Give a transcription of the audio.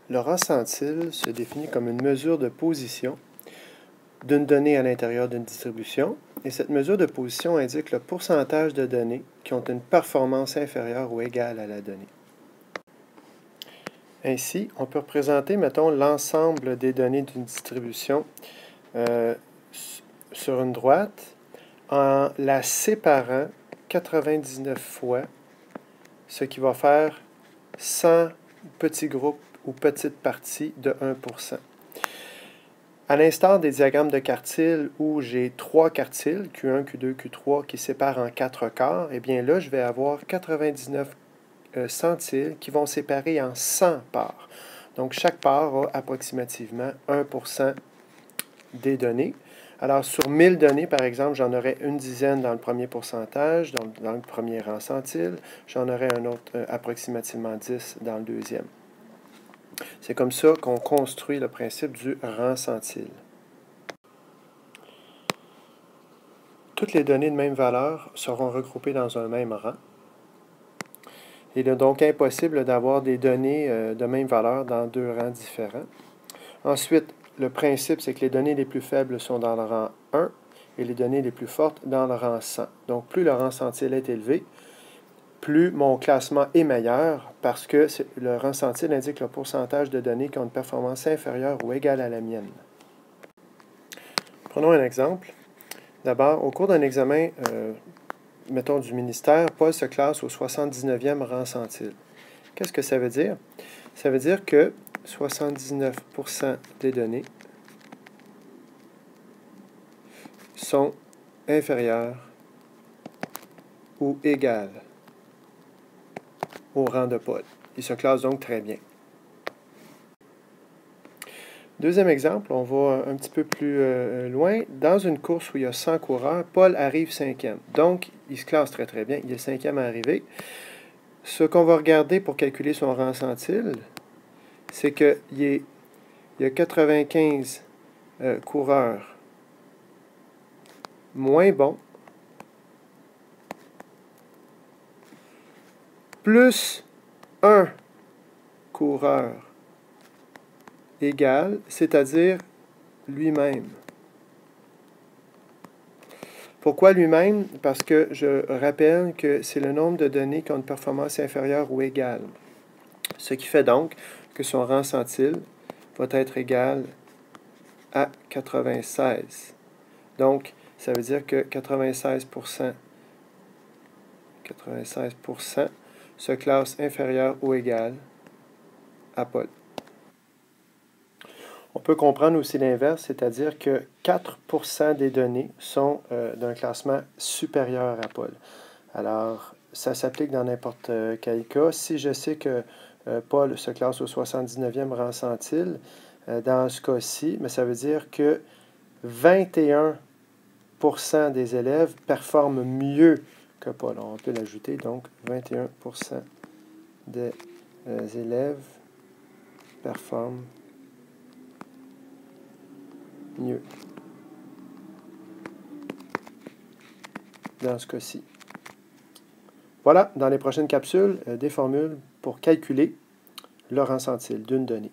Le rang centile se définit comme une mesure de position d'une donnée à l'intérieur d'une distribution, et cette mesure de position indique le pourcentage de données qui ont une performance inférieure ou égale à la donnée. Ainsi, on peut représenter, mettons, l'ensemble des données d'une distribution sur une droite en la séparant 99 fois, ce qui va faire 100 petits groupes ou petites parties de 1%. À l'instar des diagrammes de quartile où j'ai 3 quartiles, Q1, Q2, Q3, qui séparent en 4 quarts, eh bien là, je vais avoir 99 centiles qui vont séparer en 100 parts. Donc, chaque part a approximativement 1% des données. Alors, sur 1000 données, par exemple, j'en aurais une dizaine dans le premier pourcentage, dans le premier rang centile. J'en aurais un autre, approximativement 10 dans le deuxième. C'est comme ça qu'on construit le principe du rang centile. Toutes les données de même valeur seront regroupées dans un même rang. Il est donc impossible d'avoir des données de même valeur dans deux rangs différents. Ensuite, le principe, c'est que les données les plus faibles sont dans le rang 1 et les données les plus fortes dans le rang 100. Donc, plus le rang centile est élevé, plus mon classement est meilleur parce que le rang centile indique le pourcentage de données qui ont une performance inférieure ou égale à la mienne. Prenons un exemple. D'abord, au cours d'un examen, mettons du ministère, Paul se classe au 79e rang centile. Qu'est-ce que ça veut dire? Ça veut dire que 79% des données sont inférieures ou égales au rang de Paul. Il se classe donc très bien. Deuxième exemple, on va un petit peu plus loin. Dans une course où il y a 100 coureurs, Paul arrive 5e. Donc, il se classe très très bien. Il est 5e à arriver. Ce qu'on va regarder pour calculer son rang centile, c'est qu'il y a 95 coureurs moins bons, plus un coureur égal, c'est-à-dire lui-même. Pourquoi lui-même? Parce que je rappelle que c'est le nombre de données qui ont une performance inférieure ou égale. Ce qui fait donc que son rang centile va être égal à 96. Donc, ça veut dire que 96% se classe inférieur ou égal à Paul. On peut comprendre aussi l'inverse, c'est-à-dire que 4% des données sont d'un classement supérieur à Paul. Alors, ça s'applique dans n'importe quel cas. Si je sais que Paul se classe au 79e rang centile, dans ce cas-ci, mais ça veut dire que 21% des élèves performent mieux que Paul. On peut l'ajouter, donc 21% des élèves performent mieux dans ce cas-ci. Voilà, dans les prochaines capsules, des formules pour calculer le rang centile d'une donnée.